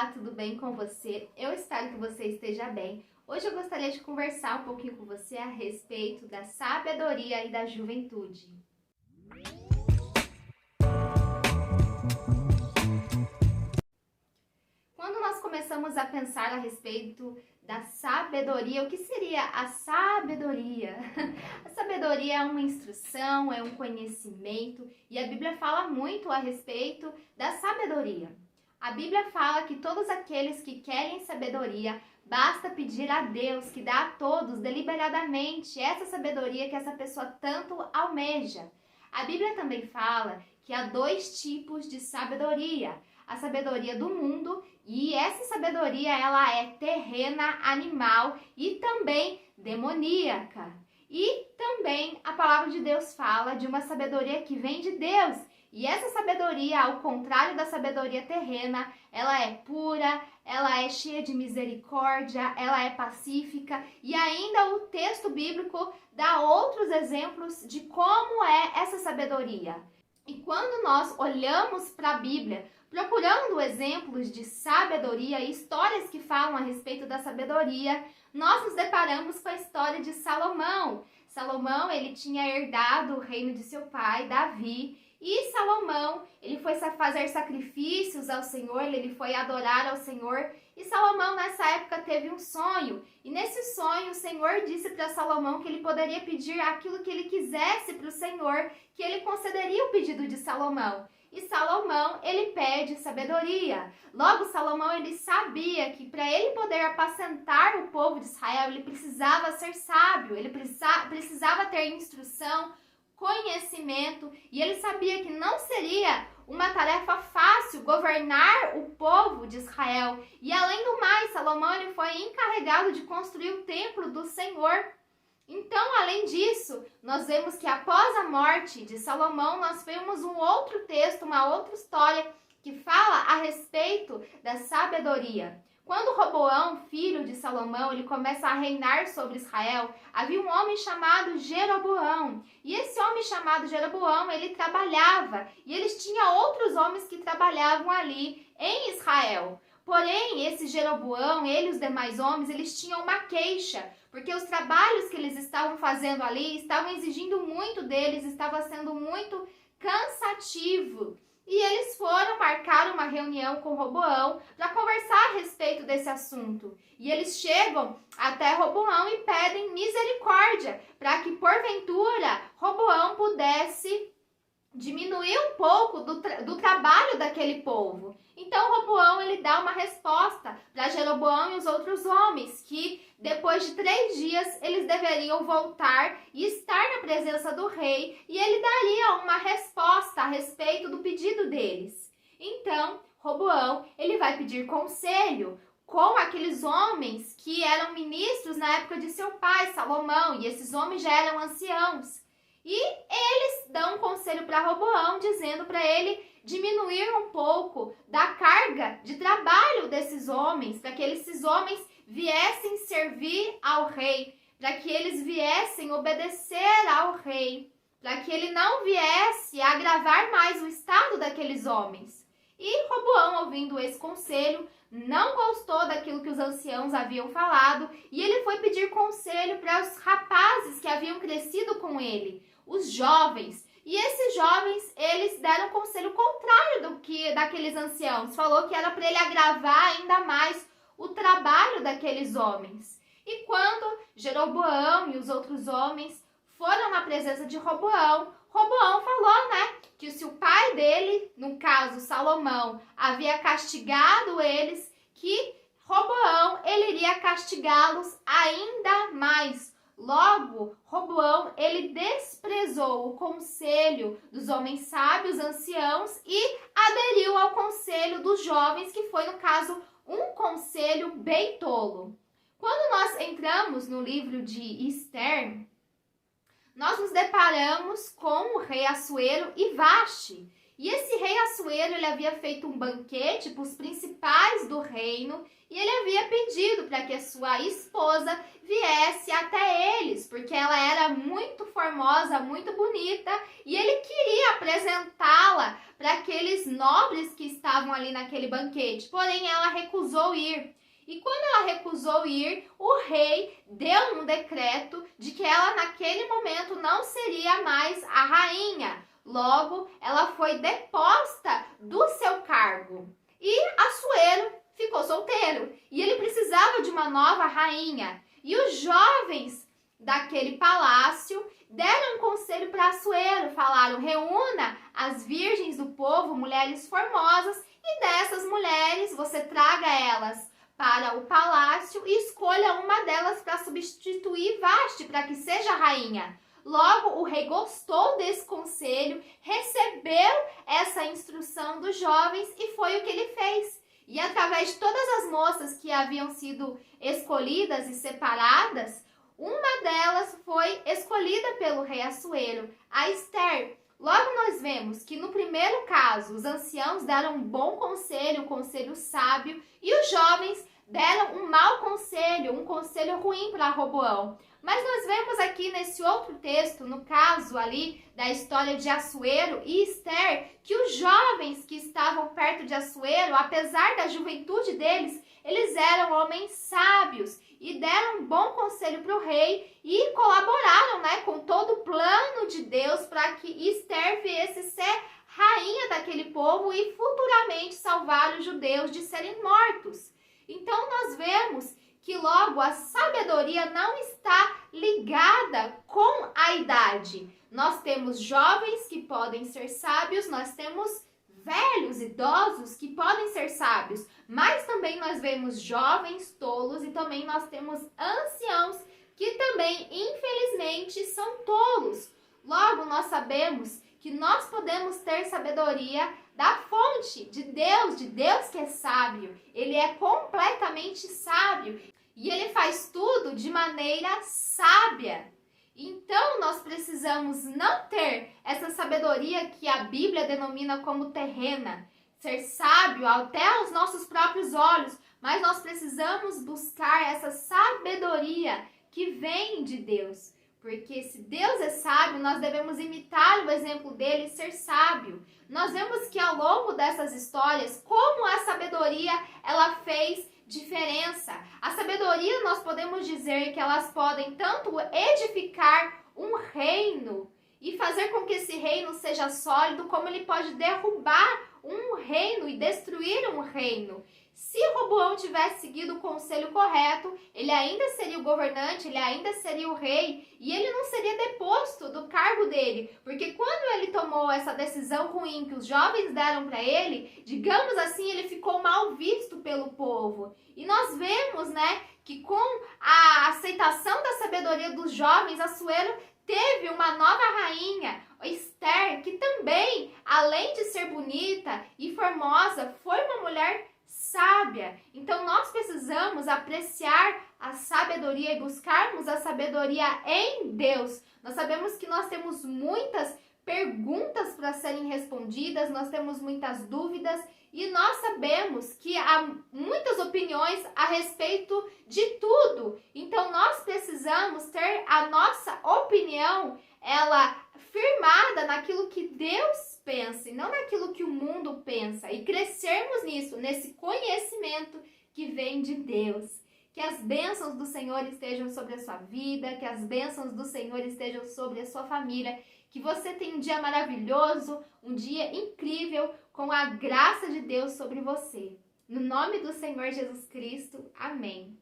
Olá, tudo bem com você? Eu espero que você esteja bem. Hoje eu gostaria de conversar um pouquinho com você a respeito da sabedoria e da juventude. Quando nós começamos a pensar a respeito da sabedoria, o que seria a sabedoria? A sabedoria é uma instrução, é um conhecimento, e a Bíblia fala muito a respeito da sabedoria. A Bíblia fala que todos aqueles que querem sabedoria, basta pedir a Deus, que dá a todos deliberadamente essa sabedoria que essa pessoa tanto almeja. A Bíblia também fala que há dois tipos de sabedoria: a sabedoria do mundo, e essa sabedoria ela é terrena, animal e também demoníaca. E também a palavra de Deus fala de uma sabedoria que vem de Deus. E essa sabedoria, ao contrário da sabedoria terrena, ela é pura, ela é cheia de misericórdia, ela é pacífica. E ainda o texto bíblico dá outros exemplos de como é essa sabedoria. E quando nós olhamos para a Bíblia, procurando exemplos de sabedoria e histórias que falam a respeito da sabedoria, nós nos deparamos com a história de Salomão. Salomão, ele tinha herdado o reino de seu pai, Davi, e Salomão, ele foi fazer sacrifícios ao Senhor, ele foi adorar ao Senhor. E Salomão, nessa época, teve um sonho. E nesse sonho, o Senhor disse para Salomão que ele poderia pedir aquilo que ele quisesse para o Senhor, que ele concederia o pedido de Salomão. E Salomão, ele pede sabedoria. Logo, Salomão, ele sabia que para ele poder apacentar o povo de Israel, ele precisava ser sábio, ele precisava ter instrução, conhecimento, e ele sabia que não seria uma tarefa fácil governar o povo de Israel. E além do mais, Salomão ele foi encarregado de construir o templo do Senhor. Então, além disso, nós vemos que após a morte de Salomão, nós vemos um outro texto, uma outra história que fala a respeito da sabedoria. Quando Roboão, filho de Salomão, ele começa a reinar sobre Israel, havia um homem chamado Jeroboão. E esse homem chamado Jeroboão, ele trabalhava, e eles tinham outros homens que trabalhavam ali em Israel. Porém, esse Jeroboão, ele e os demais homens, eles tinham uma queixa, porque os trabalhos que eles estavam fazendo ali estavam exigindo muito deles, estava sendo muito cansativo. E eles foram marcar uma reunião com Roboão para conversar a respeito desse assunto. E eles chegam até Roboão e pedem misericórdia para que, porventura, Roboão pudesse diminuir um pouco do trabalho daquele povo. Então Roboão ele dá uma resposta para Jeroboão e os outros homens, que depois de 3 dias eles deveriam voltar e estar na presença do rei, e ele daria uma resposta a respeito do pedido deles. Então Roboão ele vai pedir conselho com aqueles homens que eram ministros na época de seu pai, Salomão, e esses homens já eram anciãos. E eles dão um conselho para Roboão, dizendo para ele diminuir um pouco da carga de trabalho desses homens, para que esses homens viessem servir ao rei, para que eles viessem obedecer ao rei, para que ele não viesse a agravar mais o estado daqueles homens. E Roboão, ouvindo esse conselho, não gostou daquilo que os anciãos haviam falado, e ele foi pedir conselho para os rapazes que haviam crescido com ele, os jovens. E esses jovens, eles deram um conselho contrário do que daqueles anciãos. Falou que era para ele agravar ainda mais o trabalho daqueles homens. E quando Jeroboão e os outros homens foram na presença de Roboão, Roboão falou, que se o pai dele, no caso Salomão, havia castigado eles, que Roboão ele iria castigá-los ainda mais. Logo, Roboão, ele desprezou o conselho dos homens sábios, anciãos, e aderiu ao conselho dos jovens, que foi, no caso, um conselho bem tolo. Quando nós entramos no livro de Esther, nós nos deparamos com o rei Assuero e Vaste. E esse rei Assuero, ele havia feito um banquete para os principais do reino e ele havia pedido para que a sua esposa viesse até eles, porque ela era muito formosa, muito bonita, e ele queria apresentá-la para aqueles nobres que estavam ali naquele banquete. Porém, ela recusou ir. E quando ela recusou ir, o rei deu um decreto de que ela naquele momento não seria mais a rainha. Logo, ela foi deposta do seu cargo. E Assuero ficou solteiro. E ele precisava de uma nova rainha. E os jovens daquele palácio deram um conselho para Assuero. Falaram, reúna as virgens do povo, mulheres formosas. E dessas mulheres, você traga elas para o palácio e escolha uma delas para substituir Vasti, para que seja rainha. Logo, o rei gostou desse conselho, recebeu essa instrução dos jovens e foi o que ele fez. E através de todas as moças que haviam sido escolhidas e separadas, uma delas foi escolhida pelo rei Assuero, a Esther. Logo nós vemos que no primeiro caso, os anciãos deram um bom conselho, um conselho sábio, e os jovens deram um mau conselho, um conselho ruim para Roboão. Mas nós vemos aqui nesse outro texto, no caso ali da história de Assuero e Esther, que os jovens que estavam perto de Assuero, apesar da juventude deles, eles eram homens sábios e deram um bom conselho para o rei e colaboraram, com todo o plano de Deus para que Esther viesse ser rainha daquele povo e futuramente salvar os judeus de serem mortos. Então nós vemos que logo a sabedoria não está ligada com a idade. Nós temos jovens que podem ser sábios, nós temos velhos, idosos que podem ser sábios, mas também nós vemos jovens tolos e também nós temos anciãos que também, infelizmente, são tolos. Logo, nós sabemos que nós podemos ter sabedoria da fonte de Deus que é sábio. Ele é completamente sábio e ele faz tudo de maneira sábia. Então, nós precisamos não ter essa sabedoria que a Bíblia denomina como terrena, ser sábio até aos nossos próprios olhos, mas nós precisamos buscar essa sabedoria que vem de Deus. Porque se Deus é sábio, nós devemos imitar o exemplo dele e ser sábio. Nós vemos que ao longo dessas histórias, como a sabedoria ela fez diferença. A sabedoria, nós podemos dizer que elas podem tanto edificar um reino e fazer com que esse reino seja sólido, como ele pode derrubar um reino e destruir um reino. Se Roboão tivesse seguido o conselho correto, ele ainda seria o governante, ele ainda seria o rei e ele não seria deposto do cargo dele, porque quando ele tomou essa decisão ruim que os jovens deram para ele, digamos assim, ele ficou mal visto pelo povo. E nós vemos, que com a aceitação da sabedoria dos jovens, Assuero teve uma nova rainha, Esther, que também, além de ser bonita e formosa, foi uma mulher sábia. Então nós precisamos apreciar a sabedoria e buscarmos a sabedoria em Deus. Nós sabemos que nós temos muitas perguntas para serem respondidas, nós temos muitas dúvidas e nós sabemos que há muitas opiniões a respeito de tudo. Então nós precisamos ter a nossa opinião, ela firmada naquilo que Deus pensa e não naquilo que o mundo pensa, e crescermos nisso, nesse conhecimento que vem de Deus. Que as bênçãos do Senhor estejam sobre a sua vida, que as bênçãos do Senhor estejam sobre a sua família, que você tenha um dia maravilhoso, um dia incrível, com a graça de Deus sobre você. No nome do Senhor Jesus Cristo, amém.